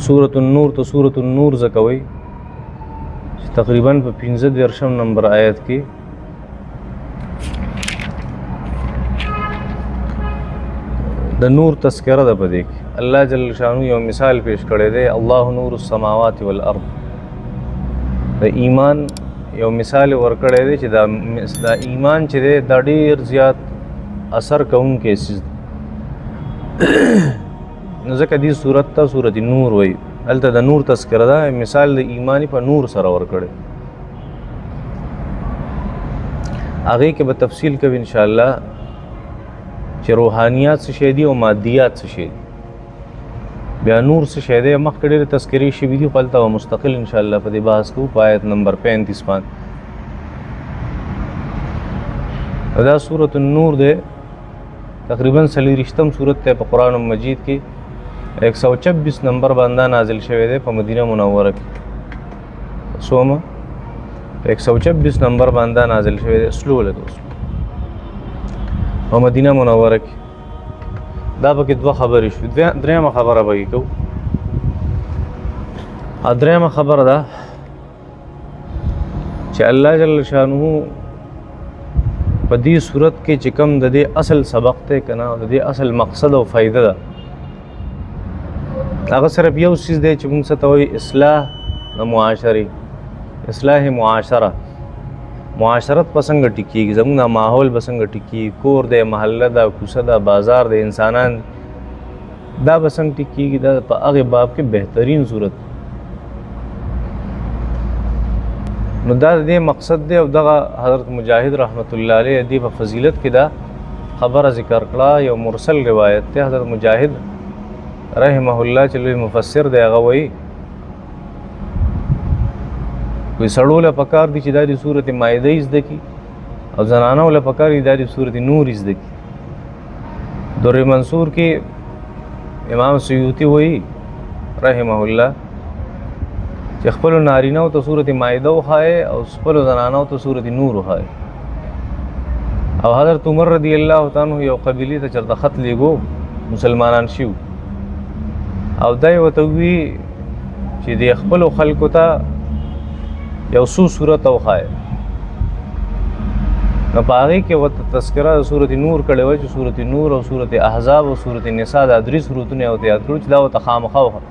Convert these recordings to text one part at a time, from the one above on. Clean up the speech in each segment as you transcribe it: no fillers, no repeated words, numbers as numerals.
سورة النور ته سورة النور زکوي چې تقریبا په 15 نمبر آیت کې د نور تذکره ده. په دې کې الله جل شانو یو مثال پیش کړی دی، الله نور السماوات والارض. د ایمان یو مثال ورکړی دی چې دا ایمان چې دی دا ډیر زیات اثر کوونکی څیز دی. نو ځکه دې صورت ته سورة نور وایي. هلته د نور تذکره ده، مثال د ایمانی په نور سره ورکړی. هغې کې به تفصیل کوي انشاءالله چې روحانیات څه شی دي او مادیات څه شی دي. بیا نور څه شی دی مخکې ډېرې تذکرې شوي دي، خو هلته به مستقل انشاءالله په دې بحث کوو په آیت نمبر 35 باندې. دا سورة النور دی، تقریبا 40 سورت دی په قرآن مجید کې. 126 نمبر باندې نازل شوی دی په مدینه منوره کې. څومره؟ 126 نمبر باندې نازل شوی دی سلو لګو په مدینه منوره کې. دا پکې دوه خبرې شو. درېیمه خبره به یې کوو. درېیمه خبره ده چې الله جل شانه په دې صورت کې چې کوم د دې اصل سبق دی که نه، د دې اصل مقصد او فایده ده، هغه صرف یو څیز دی چې موږ څه ته وایي اصلاح د معاشرې، اصلاح معاشره. معاشرت به څنګه ټیکېږي، زموږ دا ماحول به څنګه ټیکېږي، کور دی، محله ده، کوڅه ده، بازار دی، انسانان دا به څنګه ټیکېږي. دا په هغې باب کې بهترین صورت. نو دا د دې مقصد دی. او دغه حضرت مجاهد رحمت الله علیه دې په فضیلت کې دا خبره ذکر کړه. یو مرسل روایت دی، حضرت مجاهد رحمه الله چې لوی مفسر دی، هغه وایي کوئی سړو له پکار دي چې دا د سورت مائده یې زده کړي، او زنانو له پکار دي دا د سورت نور یې زده کړي. در منصور کې امام سیوطي وایي رحمه الله چې خپلو نارینهو ته سورت مائده وښایي او خپلو زنانو ته سورت نور وښایي. او حضرت عمر رضی الله تعالی عنہ یو قبیلې ته چېرته خط لیږو، مسلمانان شي، او دا یې ورته ووي چې د خپلو خلکو ته یو څو صورت وښایه. نو په هغې کې ورته تذکره د سورت نور کړې وه چې سورت نور او سورت احزاب او سورت نساء دا 3 سورتونه یې ورته یاد کړو چې دا ورته خامخا وښه.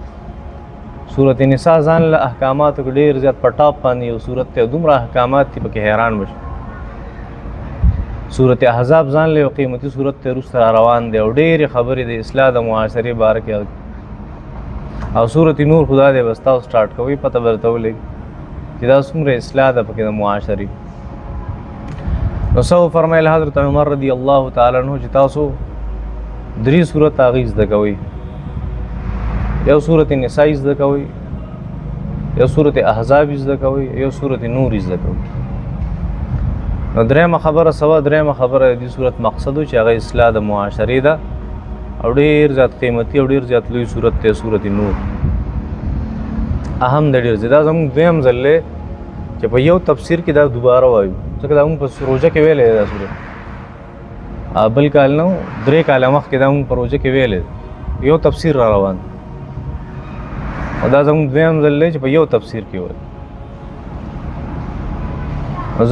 سورت نساء ځان له احکاماتو کې ډېر زیات په ټاپ باندې یو سورت دی، دومره احکامات دي پکې حیران بشي. سورت احزاب ځان له یو قیمتي سورت دی، وروسته را روان دی او ډېرې خبرې د اصلاح د معاشرې باره کې. او سورت نور خدا دی بس تاسو سټارټ کوئ، پته به درته ولګي چې دا څومره اصلاح ده پکې د معاشرې. نو څه وفرمیل حضرت عمر رضی الله تعالی عنہ چې تاسو 3 سورت هغې زده کوئ. یو سورت نساء زده کوئ، یو سورت احزاب زده کوئ، یو سورت نور زده کوئ. نو درېیمه خبره د دې سورت مقصد و چې هغه اصلاح د معاشرې ده، او ډېر زیات قیمتي او ډېر زیات لوی سورت دی سورت نور. اهم دی ډېر. دا زموږ دویم ځل دی چې په یو تفسیر کې دا دوباره وایو، ځکه دا موږ په روژه کې ویلی دا سورت. بل کال نه، 3 کاله مخکې دا موږ په روژه کې ویلی، یو تفسیر را روان. او دا زموږ دویم ځل دی چې په یو تفسیر کې وایو.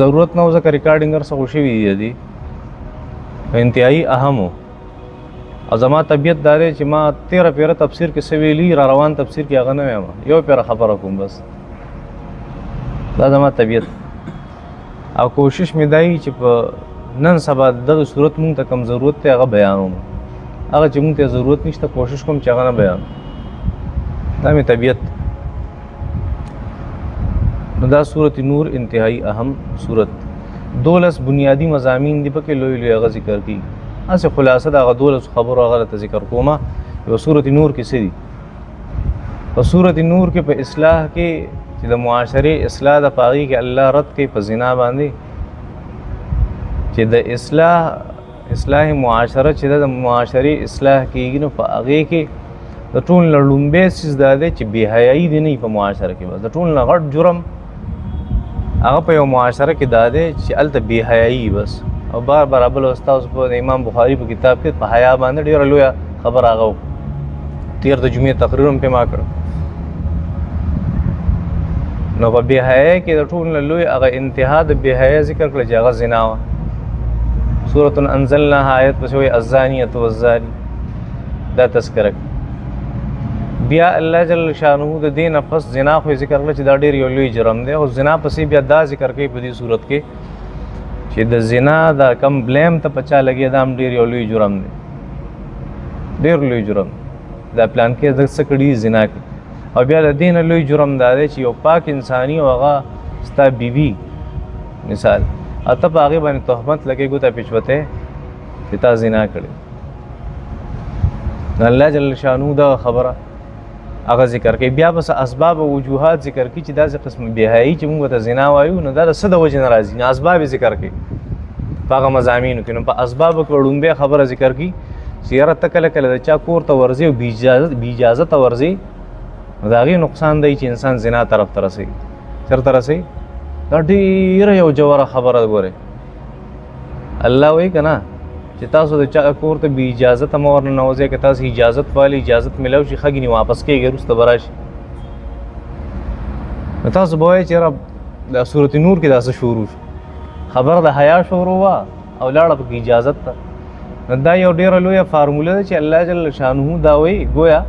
ضرورت نه و ځکه ریکارډینګ هر څه خو شوي دي، انتهایي اهم و. او زما طبیعت دا دی چې ما 13 پیره تفسیر کې څه ویلي، را روان تفسیر کې هغه نه وایم، یو پیره خبره کوم بس. دا زما طبیعت. او کوشش مې دا وي چې په نن سبا دغه صورت مونږ ته کوم ضرورت دی هغه بیانوم، هغه چې مونږ ته ضرورت نشته کوشش کوم چې هغه نه بیانوم. دا مې طبیعت. نو دا سورت نور انتهایی اهم سورت. 12 بنیادی مضامین دی پکې لوی لوی هغه ذکر کړي. اسه خلاصه دا 12 خبرو هغه ته ذکر کومه. یو سورت نور کې څه دي؟ په سورت نور کې په اصلاح کې چې د معاشرې اصلاح د پاغي کې الله رد کوي په زنا باندې، چې د اصلاح معاشره چې د معاشرې اصلاح کېږي، نو په هغې کې د ټول نه لومبی څیز دا دی چې بې حیایي دې نه وي په معاشره کې. بس د ټول نه غټ جرم هغه په یو معاشره کې دا دی چې هلته بې حیایي بس. او بار بل استاد په امام بخاري په کتاب کې په حیا باندې ډېره لویه خبر هغه تیر د جمعې تقریر هم پې ما کړ. نو په بې حیايۍ کې د ټولو نه لوی هغه انتها د بې حیايۍ ذکر کړه چې هغه زنا وه. سورة انزلناها آیت پسې وایي الزانیة والزاني دا تذکره بیا الله جل شانه د دې نه پس زنا خو ذکر کړه چې دا ډېر یو لوی جرم دی او زنا پسې بیا دا ذکر کوي په دې صورت کې چې د زنا دا کم بلیم ته پچا لګي دا هم ډېر یو لوی جرم دی ډېر لوی جرم دا پلان کې د څه کړي زنا کې او بیا د دې نه لوی جرم دا دی چې یو پاک انساني او هغه ستا بیبي مثال او ته په هغې باندې تهمت لګې ګوته پیچوته چې تا زنا کړې نو الله جل شانو دا خبره هغه ذکر کوي بیا بس اسباب او وجوهات ذکر کوي چې داسې قسم بېحیایي چې موږ ته زنا وایو نو دا د څه د وجې نه راځي نه اسباب یې ذکر کوي په هغه مضامینو کې نو په اسبابو کې ړومبۍ خبره ذکر کوي چې یاره ته کله کله د چا کور ته ورځې او بې اجازه ته ورځې نو د هغې نقصان دی چې انسان زنا طرف ته رسوي چېرته رسوي دا ډېره یو جوره خبره ګورئ الله وایي که نه چې تاسو د چا کور ته بې اجازته مه ورننوځئ که تاسو اجازت والی اجازت میلاو شي ښه ګینې واپس کېږئ وروسته به راشي نو تاسو به وایئ چې یاره د صورت نور کې دا څه شروع شو خبره د حیا شروع وه او لاړه پکې اجازت ته نو دا یو ډېره لویه فارموله ده چې الله جل شانه دا وایي گویا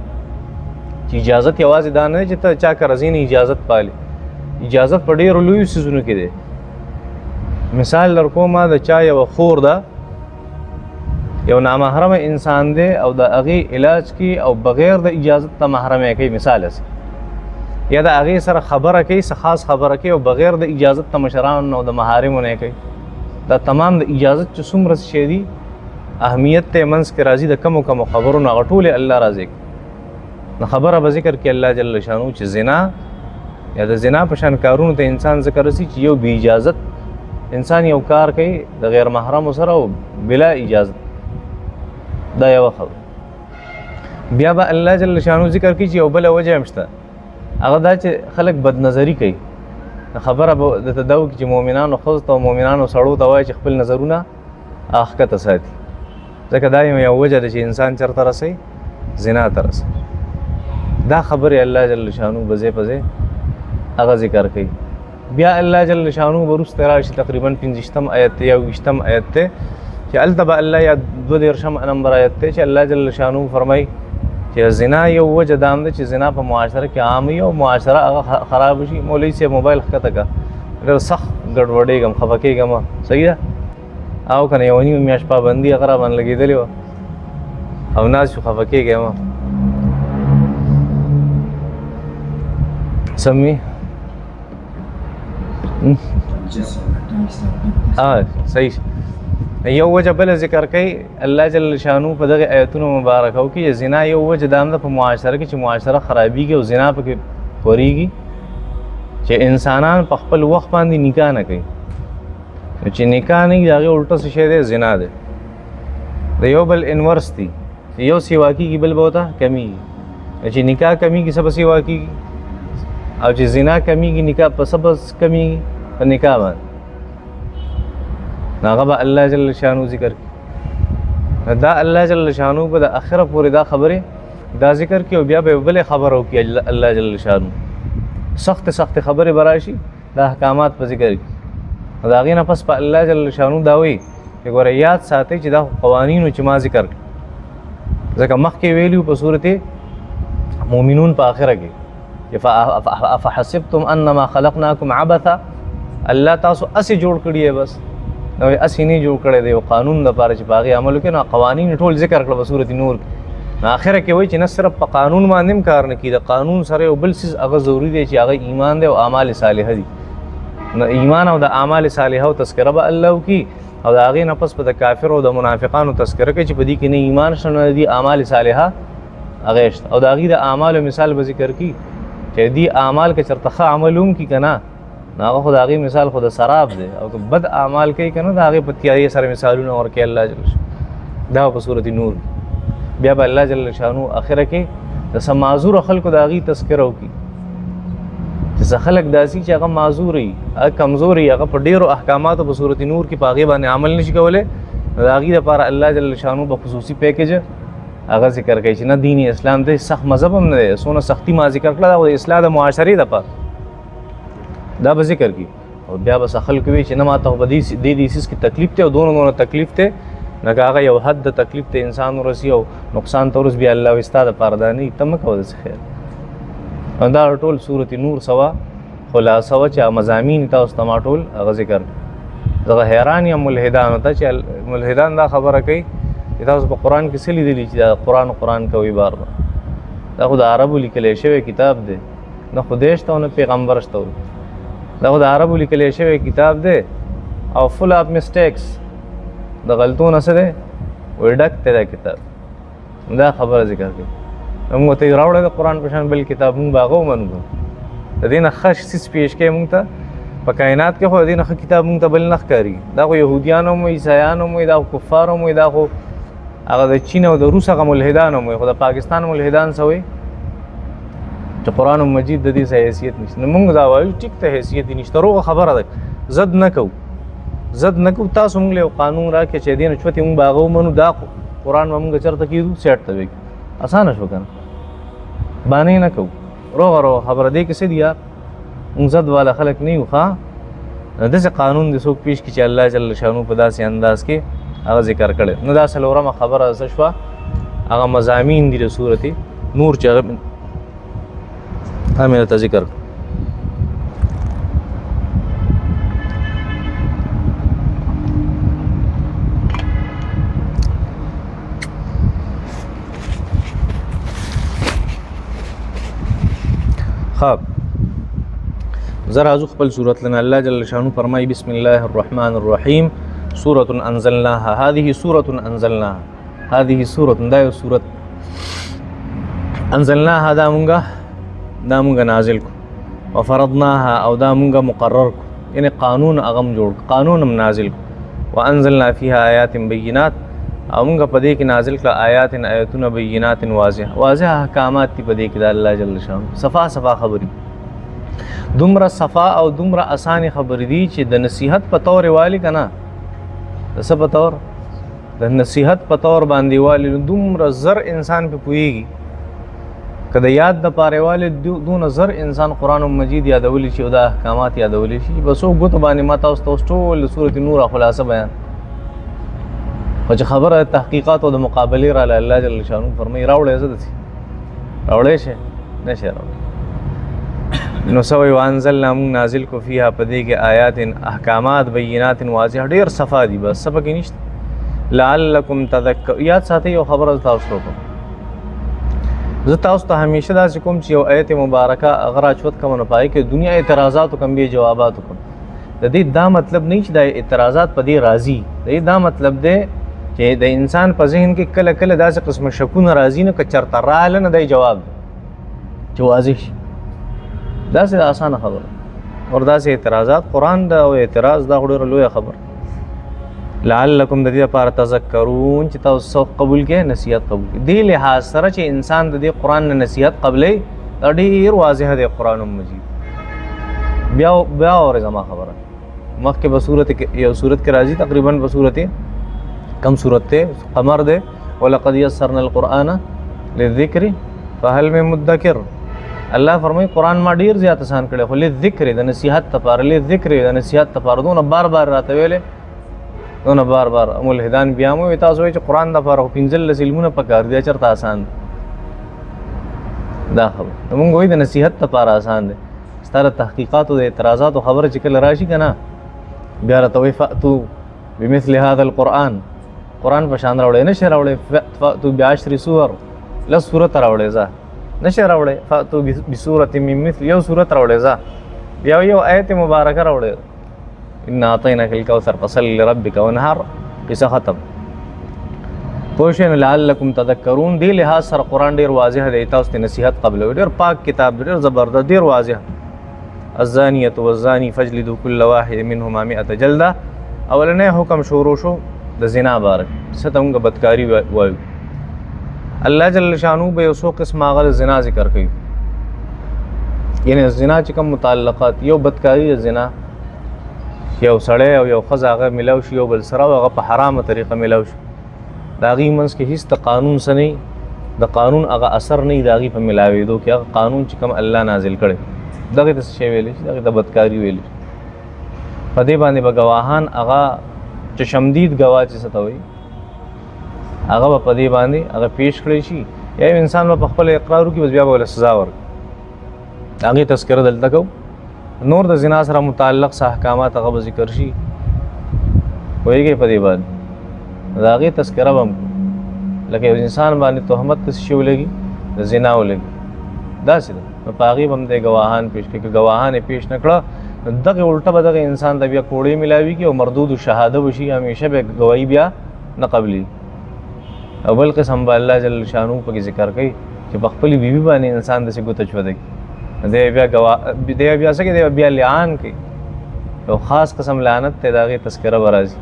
چې اجازت یوازې دا نه دی چې ته چا کره ځې نه اجازت پالې اجازت په ډېرو لویو څیزونو کې دی مثال در کومه د چا یوه خور ده یو نامحرمه انسان دی او د هغې علاج کې او بغیر د اجازت ته محرمه کوي مثال هسې یا د هغې سره خبره کوي څه خاص خبره کوي او بغیر د اجازت ته مشرانو او د محارمو نه کوي دا تمام د اجازت چې څومره شی دي اهمیت ته منځ کې راځي د کمو کمو خبرونو هغه ټولې الله راځي نو خبره به ذکر کې الله جل شانو چې زنا یا د زنا په شان کارونو ته انسان ذکر رسي چې یو بې اجازت انسان یو کار کوي د غیر محرمو سره او بلا اجازت دا یو خبر بیا به الله جل شانو ذکر کوي چې یو بله وجه هم شته هغه دا چې خلک بدنظري کوي خبره به درته دا وکړي چې مؤمنانو ښځو ته او مؤمنانو سړو ته وایي چې خپل نظرونه ښکته ساتي ځکه دا یو وجه ده چې انسان چېرته رسوي زنا ته رسوي دا خبرې الله جل شانو به ځای په ځای هغه ذکر کوي بیا الله جل شانو به وروسته راشي تقریبا 50 آیت دی یا 20 آیت دی چې هلته به الله یا 22 نمبر آیت دی چې الله جل شانو فرمایي چې زنا یو وجه دا هم ده چې زنا په معاشره کې عام وي او معاشره هغه خراب شي مولوي صاحب موبایل ښکته کړه اگر سخت ګډوډېږم خفه کېږم صحیح ده او که نه یوه نیمه میاشت پابندي هغه را باندې لګېدلې وه او ناست شو خفه کېږم سمي صحیح یو وجه بل ذکر کوي الله جل شانو په دغه آیتونو مبارکو کې زنا یو وجه دا هم ده په معاشره کې چې معاشره خرابېږي او زنا پکې خورېږي چې انسانان په خپل وخت باندې نکاح نه کوي چې نکاح نه وي د هغې الټه څه شی دی زنا دی د یو بل انورس دي یو سیوا کېږي بل به ورته کمیږي چې نکاح کمیږي څه به سیوا کېږي او چې زنا کمیږي نکاح په څه به کمیږي په نکاح باندې نو هغه به الله جل شانو ذکر کړي دا الله جل شانو به د اخره پورې دا خبرې دا ذکر کړي او بیا به بلې خبره وکړي الله جل شانو سخت خبرې به راشي دا احکامات په ذکر کړي د هغې نه پس په الله جل شانو دا وایي چې ګوره یاد ساتئ چې دا قوانینو چې ما ذکر کړي ځکه مخکې ویلي په صورت مؤمنون په آخره کې افحسبتم انما خلقناکم عبثا الله تاسو اسې جوړ کړي بس نو اسې نه جوړ کړی دی یو قانون دپاره چې په هغې عمل وکړي نو قوانین ټول ذکر کړه په صورت نور کې نو آخره کې وایي چې نه صرف په قانون باندې هم کار نه کړي د قانون سره یو بل څیز هغه ضروري دی چې هغه ایمان دی او اعمال صالحه دي نو ایمان او د اعمال صالحه او تذکره به الله وکړي او د هغې نه پس په د کافر او د منافقانو تذکره کوي چې په دې کې نه ایمان شته نه دي اعمال صالحه هغې شته او د هغې د اعمالو مثال به ذکر کړي چې دې اعمال که چېرته ښه عمل هم کړي که نه نو هغه خو د هغې مثال خو د سراب دی او که بد اعمال کوي که نه د هغې په تیارې سره مثالونه ورکوي الله جل دا په صورت نور بیا به الله جل شانو اخره کې د څه معذوره خلکو د هغې تذکره وکړي چې څه خلک داسې چې هغه معذور وي هغه کمزور وي هغه په ډېرو احکاماتو په صورت نور کې په هغې باندې عمل نشي کولی نو د هغې دپاره الله جل شانو په خصوصي پیکیج هغه ذکر کوي چې نه دین اسلام دی سخت مذهب هم نه دی څونه سختي ما ذکر کړه دا د اصلاح د معاشرې دپاره دا به ذکر کی او بیا بس خلک وی چې نه ماته په دې سیس کې تکلیف ته او دونه تکلیف ته نه هغه یو حد د تکلیف ته انسان ورسی او نقصان ته ورس بیا الله استاد پردانی تم کو د خیر دا ټول سورۃ نور سوا خلاصه و چې مضامین تاسو ته ټول هغه ذکر زه حیران یم ملحدان ته چې ملحدان دا خبره کوي چې تاسو په قران کې سلی دي چې قران کوي بار دا خو د عربو لیکل شوی کتاب دی نه خدای شته او نه پیغمبر شته دا خو د عربو لیکل شوی کتاب دی او فل اپ میسټیکس د غلطونه سره وډک ته دا کتاب دا خبره ذکر کوي موږ ته راوړل د قران په شان بل کتاب موږ باغو منو د دینه خش سیس پیش کې موږ ته په کائنات کې خو د دینه کتاب موږ ته بل نخ کاری دا خو يهوديانو مو عیسایانو مو دا کفارو مو دا خو هغه د چین او د روس هغه ملحدانو مو خو د پاکستان ملحدان سوي چې قران مجید د دې حیثیت نشته موږ دا وایو ټیک ته حیثیت نشته روغه خبره ده زد نکو تاسو موږ له قانون راکې چې دین چوتې موږ باغو منو دا قران موږ چرته کیدو سیټ ته وي اسانه شو کنه باندې نکو روغه خبره دې کې څه دی یار موږ زد والا خلک نه یو ښا دغه قانون د څوک پیش کی چې الله جل شانو په داسې انداز کې هغه ذکر کړي نو دا سلورمه خبره شوه هغه مضامین دي د سورته نور چې هغه ذکر خب زرا ازو خپل صورت لنا الله جل شانو فرمای بسم الله الرحمن الرحیم سورة انزلناها هذه سورة انزلناها هذه سورة دا یو سورت انزلناها دا مونږه نازل کو وفرضناها او دا مونږه مقرر کو یعنی قانون اغم جوړ قانون هم نازل کو وانزلنا فيها آیات بینات او مونږه په دې کې نازل کړه آیاتونه بینات واضح احکامات په دې کې د الله جل شانو صفا خبري دومره صفا او دومره اسانه خبرې دي چې د نصیحت په تور والی کنه د څه په تور د نصیحت په تور باندې والی دومره زر انسان په پويږي کله یاد د پاره والی دون زر انسان قران مجید یادول شي او د احکامات یادول شي بس وګت باندې ما تاسو ټول سورۃ نور خلاصه بیان خو خبره تحقیقات او د مقابله را الله جل شانو فرمای راوړې زده شي نشه راوړې نو سوي وانزلنا من نازل کو فيها پدې کې آیات احکامات بینات واضح ډیر صفا دي بس سبق نشته لعلکم تذکر یاد ساتي یو خبر تاسو ته زه تاسو ته همیشه دا کوم چې یو آیت مبارکه اگر اچوت کوم نه پای کې دنیا اعتراضات او کم به جوابات کوم د دې دا مطلب نه چې د اعتراضات په دې راضي دا مطلب دی چې د انسان په ذهن کې کله کله داسې قسم شکونه راضي نه کچرته رااله نه دی جواب چې واضح شي دا سه آسان خبره اور دا سه اعتراضات قران دا او اعتراض دا غوړه لوی خبر لعلکم د دې لپاره تذکرون چې تاسو قبول کې نصیحت قبول دی لحاظ سره چې انسان د دې قران نه نصیحت قبلې ډېر واضح دی قران مجید بیا اور زما خبره مخکې په صورت کې یو صورت کې راځي تقریبا په صورت کم صورت ته قمر ده ولقد يسرنا القرآن للذکر فهل من مدکر الله فرمای قران ما ډیر زیات آسان کړي خو له ذکر د نصیحت لپاره له ذکر د نصیحت لپاره دونه بار راته ویلې دونه بار ملحدان بیا مو تاسو چې قران د لپاره پنځل علمونه پکار دي چرته آسان دا خبر موږ وایو د نصیحت لپاره آسان دي ستاره تحقیقات او اعتراضات او خبره چې کله راشي کنه بیا راته وی فاتو بمثل هذا القران قران په شان راوړې نشه راوړې فاتو بعشر سور له سورته راوړې ځه نشه راوړې فاتو بسورة من مثل یو سورته راوړې ځه بیا یو آیت مبارکه راوړې ان اعطيناك الكوثر فصل لربك وانحر قصه ختم پوښین لعلکم تذکرون دی لحاظ سره قران ډیر واضح دی تاسو ته نصیحت قبل ډیر پاک کتاب ډیر زبردست ډیر واضح الزانیه والزانی فجلدوا كل واحد منهما 100 جلده اولنې حکم شروع شو د زنا بارک ستمغه بدکاری وایو الله جل شانو به اوسو قسم غل زنا ذکر کوي یعنی زنا چې کوم متعلقات یو بدکاری زنا یو سړی او یو خزه هغه ملاو شي یو بل سره هغه په حرامه طریقه ملاو شي داغي منس کې هیڅ قانون سني د قانون هغه اثر نه داغي په ملاوي دو کې هغه قانون چې کوم الله نازل کړي دغه ته څه شی ویلی شي؟ دغه ته بدکاري ویلی شي. په دې باندې به ګواهان هغه چشمدید ګواه چې څه ته وایي هغه به په دې باندې هغه پیش کړی شي، یا یو انسان به په خپل اقرار وکړي بس بیا به ورله سزا ورکړي. د هغې تذکره دلته کوو. نور د زنا سره متعلق څه احکامات هغه به ذکر شي، پوهېږئ په دې باندې د هغې تذکره به هم کوو. لکه یو انسان باندې تهمت ته څه شي ولګي؟ د زنا ولګي، داسې ده. نو په هغې به هم دی ګواهان پیش کړي. که ګواهان یې پیش نه کړه نو دغه الټه به دغه انسان ته بیا کوړې میلاویږي او مردود شهاده وشي، همیشه به ګواهي بیا نه قبلي. او بل قسم به الله جل شانو پکې ذکر کوي چې په خپلې بیبي باندې انسان داسې ګوته چوده کړي، دی بیا څه کوي؟ دی بیا لعان کوي، یو خاص قسم لعنت دی. د هغې تذکره به راځي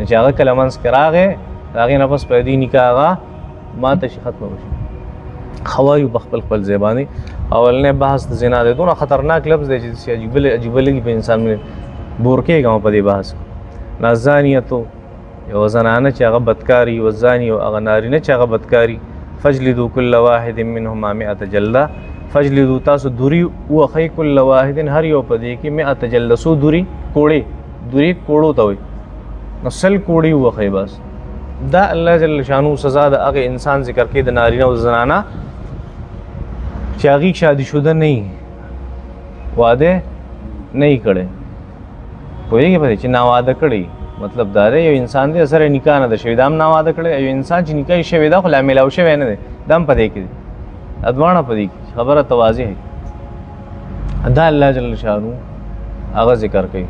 چې هغه کله منځ کې راغی د هغې نه پس په دې نکاح هغه ماته شي، ختمه وشي. خوایو په خپل خپل ځای باندې اولنی بحث د زنا دی. دونه خطرناک لفظ دی چې عجیبه لګي په انسان باندې بور کېږم په دې بحث. نازانیتو یو زنانه چې هغه بدکاري، و زاني او هغه نارینه چې هغه بدکاري، فجلدو کل واحد منهما 100 جلده، فجلدو تاسو دوری وخی کل واحد هر یو په دې کې 100 جلده، سو دوری کوړې، دوری کوړو ته وایي، نو 100 کوړې وخی. بس دا الله جل شانو سزا د هغه انسان ذکر کوي د نارینه او زنانه چې هغې شادي شده نه وي، واده نه یې کړی، پوهېږې په دې چې ناواده کړی. مطلب دا دی یو انسان دی سره نکاح نه ده شوې، دا هم ناواده کړی. یو انسان چې نکاح شوې ده خو لا میلاو شوی نه دی، دا هم په دې کې دی، دا دواړه په دې کې خبره توازی ہے. دا الله جل شانو هغه ذکر کوي.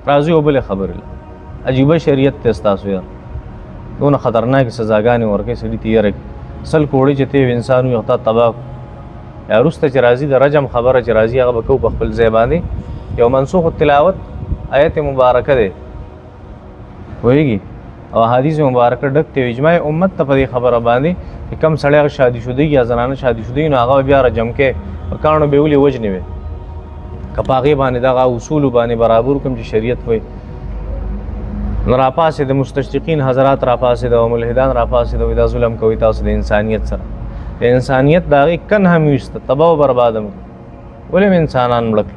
راځي یو بلې خبرې عجیبه شریعت ته ستاسو یار دونه خطرناکې سزاګانې ورکوي سړي ته یېره کړي. 100 کوړې چې ته یو انسان وي تا تباه یا وروسته چې راځي د رجم خبره چې راځي هغه به کوو په خپل ځای باندې. یو منسوخ التلاوت آیت مبارکه دی، پوهېږي، او حدیث مبارکه ډک دی. اجماع امت ته په دې خبره باندې چې کم سړی هغه شادي شدی یا زنانه شادي شدی نو هغه بیا رجم کې په کاڼو به ولې وجنې وي، که په هغې باندې دغه اصولو باندې برابر کوم چې شریعت وایي. نو راپاسې د مستشرقین حضرات راپاسې او ملحدان راپاسې او دا ظلم کوي تاسو د انسانیت سره. د انسانیت د هغې کن هم ویسته تباه او برباد هم ولې م انسانان مړه کړي.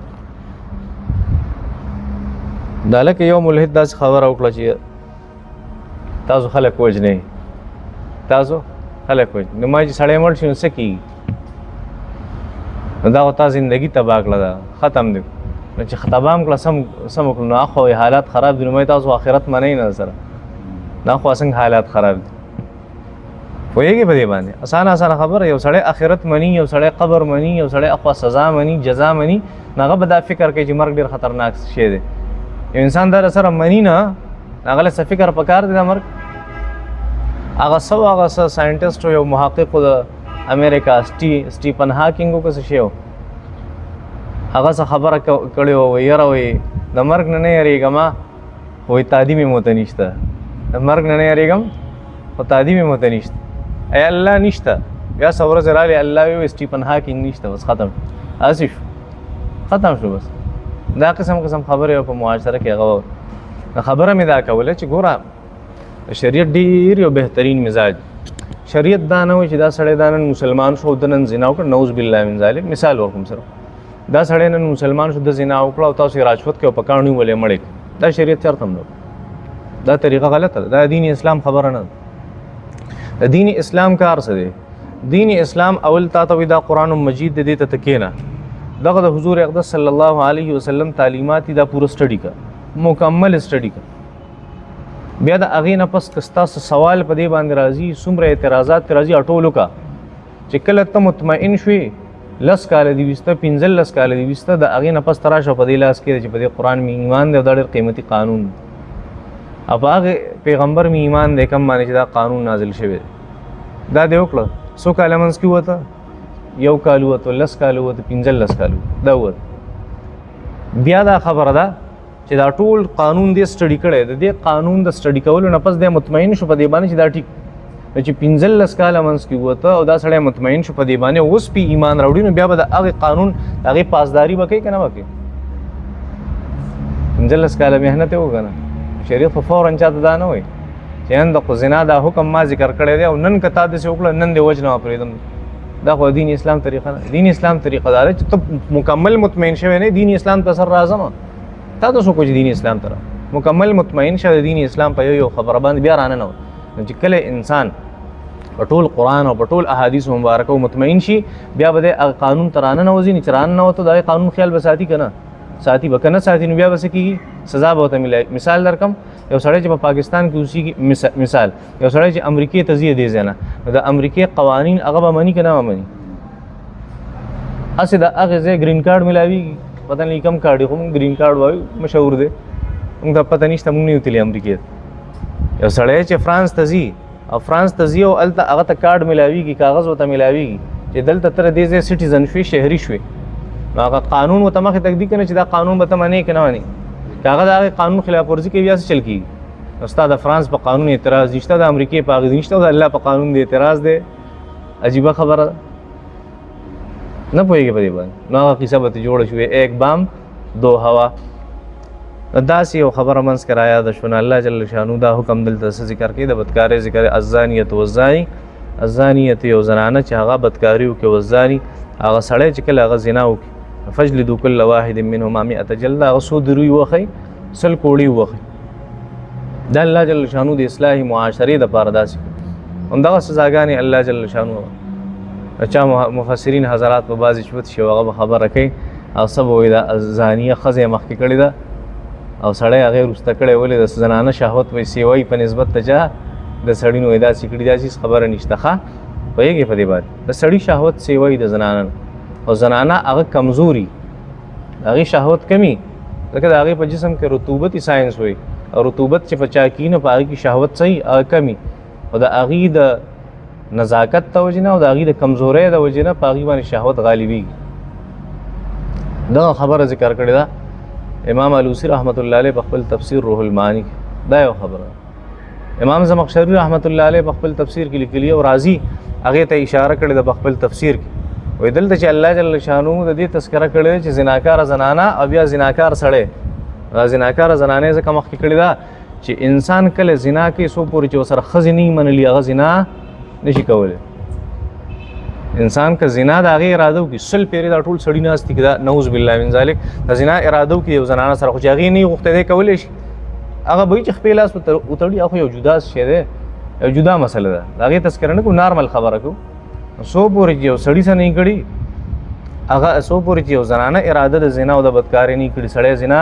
دا لکه یو ملحد داسې خبره وکړه چې تاسو خلک وژنئ، تاسو خلک وژنئ. نو ما چې سړی مړ شي نو څه کېږي؟ نو دا خو تا زندګي تباه کړه، ده ختم دی. نو چې تباه هم کړه سم وکړو نو خو حالات خراب دي. نو ما تاسو آخرت منئ نه سره، دا خو څنګه حالات خراب دي، پوهېږي په دې باندې. اسانه خبره، یو سړی آخرت مني، یو سړی قبر مني، یو سړی اخوا سزا مني، جزا مني، نو هغه به دا فکر کوي چې مرګ ډېر خطرناک شی دی. یو انسان دا سره مني نه، هغه له څه فکر پکار دی د مرګ. هغه څه ساینټسټ یو محقق د امریکا سټیفن هاکینګ که څه شی و، هغه څه خبره کړې وه، یاره وایي د مرګ نه یېرېږم، وایي تادي مې موته نشته، د مرګ نه یېرېږم خو تادي مې موته نشته. ای الله نشته، بیا څه ورځې راغلې الله وایي سټیفن هاکینګ نشته، بس ختم هسې شو، ختم شو. بس دا قسم خبرې په معاشره کې هغه خبره مې دا کوله چې ګوره شریعت ډېر یو بهترین مزاج. شریعت دا نه وایي چې دا سړی دا نن مسلمان شو د نن زنا وکړه، نعوذ بالله من ذلک. مثال ورکوم سره، دا سړی نن مسلمان شو د زنا وکړه او تاسو یې راشوت کې او په کاڼو ولې مړې کړې، دا شریعت چېرته هم نه، دا طریقه غلطه ده، دا دین اسلام خبره نه ده. د دین اسلام کار څه دی؟ دین اسلام اول تا ته وایي دا قرآن مجید دی، دې ته کښېنه، دغه د حضور اقدس صلی الله علیه وسلم تعلیمات دا پوره سټډي کړه، مکمل سټډي کړه. بیا د هغې نه پس که ستاسو سوال په دې باندې راځي، څومره اعتراضات راځي، اټول وکړه چې کله ته مطمئن شوې 10 کاله دې ویسته، 15 کاله دې ویسته، د هغې نه پس ته راشه په دې لاس کې چې په دې قرآن مې ایمان دی او دا ډېر قیمتي قانون دی، او په هغې پیغمبر مې ایمان دی کم باندې چې دا قانون نازل شوی دی. دا دې وکړه. څو کاله منځ کې ووته؟ 1 کال ووته، 10 کاله ووته، 15 کاله ووته، دا ووته. بیا دا خبره ده چې دا ټول قانون دې سټډي کړی، د دې قانون د سټډي کولو نه پس دی مطمئن شو په دې باندې چې دا ټیک چې 15 کاله منځ کې ووته او دا سړی مطمئن شو په دې باندې، اوس پې ایمان راوړي، نو بیا به د هغې قانون د هغې پاسداري به کوي که نه به کوي؟ 15 کاله محنت یې وکړه. شریعت خو فوراً چاته دا نه وایي چې نن د زنا دا حکم ما ذکر کړی دی او نن که تا داسې وکړه نن دې وجنه پرېږدم، دا خو دین اسلام طریقه نه. دین اسلام طریقه دا چې ته مکمل مطمئن شوی نه دین اسلام ته سر راځم تا تاسو کو دین اسلام ته مکمل مطمئن شوی دین اسلام په یو خبره باندې بیا رانه نه چې کله انسان په ټول قرآن او په ټول احادیث مبارکه مطمئن شي بیا به قانون ترانه نه وځي نه چرانه نه وته دا قانون خیال بساتی کنه ساتي بکنه ساتي نو بیا بس کیږي سزا به ته ملای. مثال درکم یو سړی چې په پاکستان کې اوسېږي مثال یو سړی چې امریکای ته ځي دی ځنه د امریکای قوانین هغه به مني که نه مني هسې د هغې ځای ګرین کارډ ملاویږي پته نه کم کارډ خو موږ ګرین کارډ وایو مشهور دی موږ ته پته نشته موږ نه یو تللی امریکای ته. یو سړی چې فرانس ته ځي او فرانس ته ځي او هلته هغه ته کارډ ملاویږي کاغذ ورته ملاویږي چې دلته تر دې ځای سټیزن شوې شهري شوې نو هغه قانون ورته مخې تقدید کنه چې دا قانون به ته منې که نه منې که هغه د هغې قانون خلاف ورزي کوي بیا څه چل کېږي نو ستا د فرانس په قانون اعتراض نشته د امریکې په هغې نشته او د الله په قانون د اعتراض دی. عجیبه خبره ده نه پوهېږي په دې باندې نو هغه قصه به ته جوړه شوې ایک بام دو هوا. داسې یو خبره منځ کې رایاده شونه الله جل شانو دا حکم دلته څه ذکر کوي د بدکارۍ ذکر الزانیة والزانی. الزانیة یو زنانه چې هغه بدکاري وکړي والزاني هغه سړی چې کله هغه زنا وکړي فجلدوا كل واحد منهما 100 جلده هغه څو دروي وښئ 100 کوړي وښئ. دا الله جل شانو د اصلاح معاشرې دپاره داسې همدغه سزاګانې الله جل شانو چا مفسرین حضرات په بعضې شوت شي هغه به خبره کوي او څه به وایي دا زانیه ښځه یې مخکې کړې ده او سړی هغې وروسته کړی ولې د زنانه شهوت وایي سیوایي په نسبت ته چا د سړي نو وایي داسې کړي داسې خبره نشته ښه پوهېږې په دې باندې د سړي شهوت سیوایي د زنانه او زنانه هغه کمزوري هغې شهوت کمی ځکه د هغې په جسم کې رطوبت ساینس وایي او رطوبت چې په چا کښېنه په هغې کې شهوت صحیح هغه کمی او د هغې د نزاکت د وجې نه او د هغې د کمزورۍ د وجې نه په هغې باندې شهوت غالبېږي. دغه خبره ذکر کړې ده امام علوسی رحمت الله علیه په خپل تفسیر روح المعانی دا یو خبره. امام زمخشری رحمت الله علیه په خپل تفسیر کې لیکلي او راضي هغې ته اشاره کړې ده په خپل تفسیر کې وایي دلته چې الله جل شانو د دې تذکره کړې ده چې زناکاره زنانه او بیا زناکار سړی دا زناکاره زنانې ځکه مخکې کړې ده چې انسان کله زنا کوي څو پورې چې ورسره ښځې نه یي منلي هغه زنا نشي کولی. انسان که زنا د هغې اراده وکړي 100 پیرې دا ټول سړي ناست دي که دا نعوذ بالله من ذلک د زنا اراده وکړي یو زنانه سره خو چې هغې نه یي غوښتی دی کولی شي هغه به وي چې خپې لاس وتړي هغه خو یو جدا شی دی یو جدا مسله ده د هغې تذکره نه کوو نارمل خبره کوو څو پورې چې یو سړي څه نه یي کړي هغه څو پورې چې یو زنانه اراده د زنا او د بدکارۍ نه یي کړي سړی زنا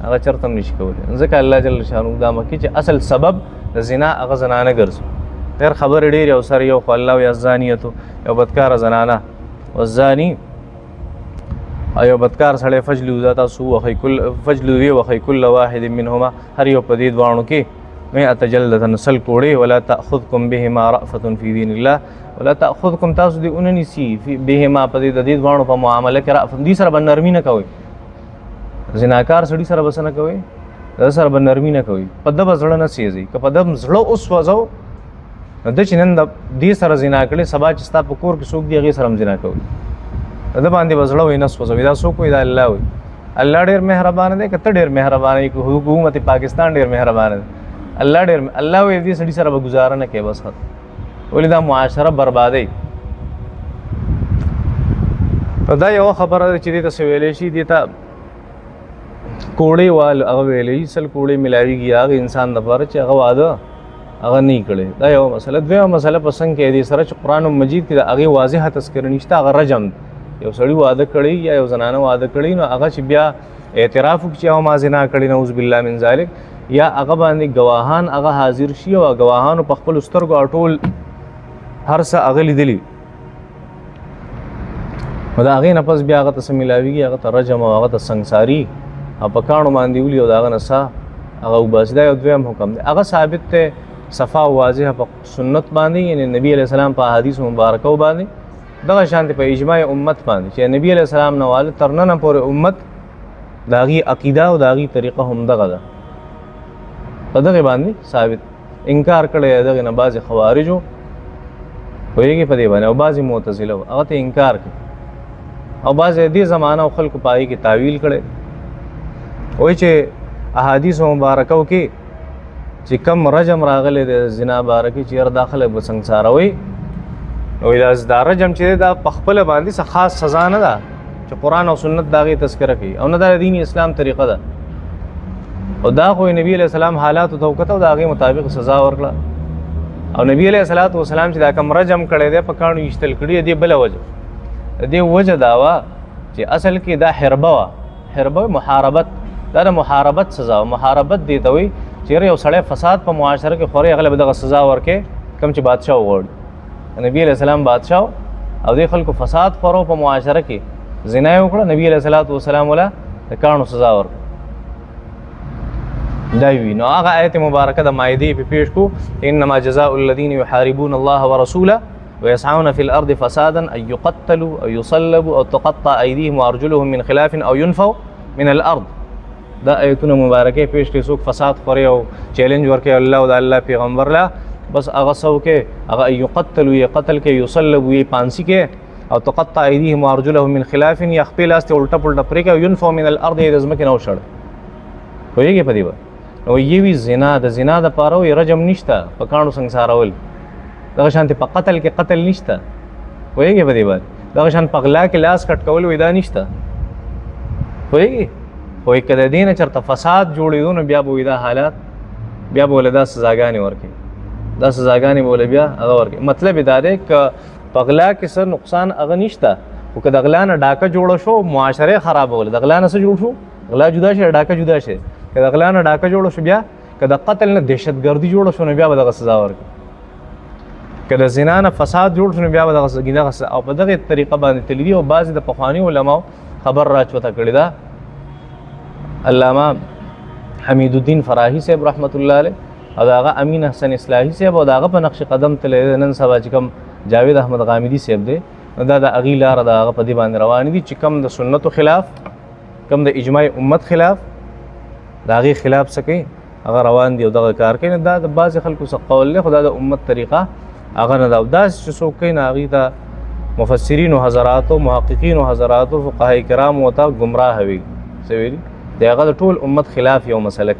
هغه چرته هم نشي کولی ځکه الله جل شانو دا مکې چې اصل سبب د زنا هغه زنانه ګرځي. غیر خبرې ډېرې او سر یو خو الله وایي الزانیتو یو بدکاره زنانه والزاني او یو بدکار سړی فجلدوا تاسو وښئ فجلدوا وښئ کل واحد منهما هر یو په دې دواړو کې 100 جلدة 100 کوړې ولا تأخذکم بهما رأفة فی دین الله ولا تأخذکم تاسو دې ونه نیسي بهما په دې د دې دواړو په معامله کې رأفت دې سره به نرمي نه کوئ زناکار سړي سره به څه نه کوئ د سره به نرمي نه کوئ په ده به زړه نه سیځئ که په ده زړه اوس وځو نو ده چې نن د دې سره زنا کړې سبا چې ستا په کور کې څوک دي هغې سره هم زنا کوي د ده باندې به زړه وایي نه سوځوي دا څوک وایي دا الله وایي الله ډېر مهربانه دی که ته ډېر مهربانه یې که حکومت پاکستان ډېر مهربانه دی الله ډېر الله وایي دې سړي سره به ګزاره نه کوي بس ولې دا معاشره بربادوي. نو دا یوه خبره ده چې دې ته څه ویلی شي دې ته کوړې وال هغه ویلی 100 کوړې ملاویږي هغه انسان دپاره چې هغه واده هغه نه یې کړی دا یوه مسله. دویمه مسله په څنګ کې دې سره چې قرآن مجید کې د هغې واضحه تذکره نشته هغه رجم یو سړي واده کړی یا یو زنانه واده کړی نو هغه چې بیا اعتراف وکړي چې ما زنا کړی نعوذ بالله من ذلک یا هغه باندې ګواهان هغه حاضر شي او ګواهانو په خپلو سترګو ټول هر څه هغه لیدلي نو د هغې نه پس بیا هغه ته څه میلاویږي هغه ته رجم او هغه ته سنګساري او په کاڼو باندې ولي او د هغه نه سا هغه وباسي دا یو دویم حکم دی هغه ثابت دی صفا او واضحه په سنت باندې یعنی نبی علیه السلام په احادیث مبارکو باندې دغه شانتې په اجماع امت باندې چې نبی علیه السلام نه واله تر ننه پورې امت د هغې عقیده او د هغې طریقه همدغه ده په دغې باندې ثابت انکار کړی دغې نه بعضې خوارجو پوهېږي په دې باندې او بعضې معتزله وو هغه ته انکار کوي او بعضې دې زمانه او خلکو په هغې کې تعویل کړی وایي چې احادیثو مبارکو کې چې کم رجم راغلی د زنا باره کې چې یاره دا خلک به سنګساروئ نو دا رجم چې دا په خپل باندې څه خاص سزا نه ده چې قرآن او سنت دا غي تذکره کوي او نه د دین اسلام طریقه ده او دا خو نبی علیہ السلام حالات او وکړه دا غي مطابق سزا ورکړه او نبی علیہ الصلوۃ والسلام چې دا کوم رجم کړي دی په کانو یشتل کړي دی بل وجه دی وجه دا وا چې اصل کې دا حربه محاربت دا د محاربت سزا او محاربت دی ته وي چې یو سړی فساد په معاشره کې خوري غلبه دغه سزا ورکې کم چې بادشاہ وغوړ نبی علیہ السلام بادشاہ او د خلکو فساد خورو په معاشره کې زنا وکړه نبی علیہ الصلوۃ والسلام ولا د کانو سزا ورکړه دا وی نو هغه آیت مبارکه د مائده په پیش کو انما جزاء الذين يحاربون الله ورسوله ويسعون في الارض فسادا ان يقتلوا او يصلبوا او تقطع ايديهم وارجلهم من خلاف او ينفوا من الارض دا آیتونه مبارکه پیش کې څوک فساد خوري او چیلنج ورکړي الله او د الله پیغمبر لا بس هغه سو کې هغه يقتلوا يقتل کې يصلبوا پانسی کې او تقطع ايديهم وارجلهم من خلاف يخبل است الټا پلټا پرې کې ينفوا من الارض رزمک نو شړ کویږي په دی نو یوی زنا د زنا د پاره وي رجم نشته په کانو سنگسارول دغه شانته په قتل کې قتل نشته وایي په دې باندې دغه شان په غلا کې لاس کټ کول وې دا نشته وایي خو کله دین چرته فساد جوړېدون بیا به دا حالات بیا به ولدا سزاګانی ورکي دا سزاګانی بوله بیا هغه ورکي مطلب دا دی ک په غلا کې څه نقصان هغه نشته او که د غلا نه ډاکه جوړ شو معاشره خرابول د غلا نه څه جوړ شو غلا جدا شي ډاکه جدا شي که د غلا نه ډاکه جوړ شو بیا که د قتل نه دهشتګردي جوړ شو نو بیا به دغه سزا ورکړي که د زنا نه فساد جوړ شو نو بیا به دغه او په دغه طریقه باندې تلوي او بعضې د پخواني علماو خبر راچوته کړې ده علامه حمید الدین فراهي صاحب رحمت الله علیه او د هغه امین حسن اصلاحي صاحب او د هغه په نقش قدم تللی نن سبا چې کوم جاوید احمد غامدي صاحب دی نو دا د هغې لاره د هغه په دې باندې روانې دي چې کم د سنتو خلاف کم د اجماع امت خلاف د هغې خلاف څه کوي هغه روان دي او دغه کار کوي دا د بعضې خلکو څه قول دی خو دا د امت طریقه هغه نه ده او داسې چې څوک کوي نو هغې ته مفسرینو حضراتو محققینو حضراتو فقهای کرامو ته ګمراه وي څه ویلي د هغه د ټول امت خلاف یو مسله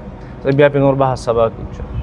بیا په نور بحث سبا کې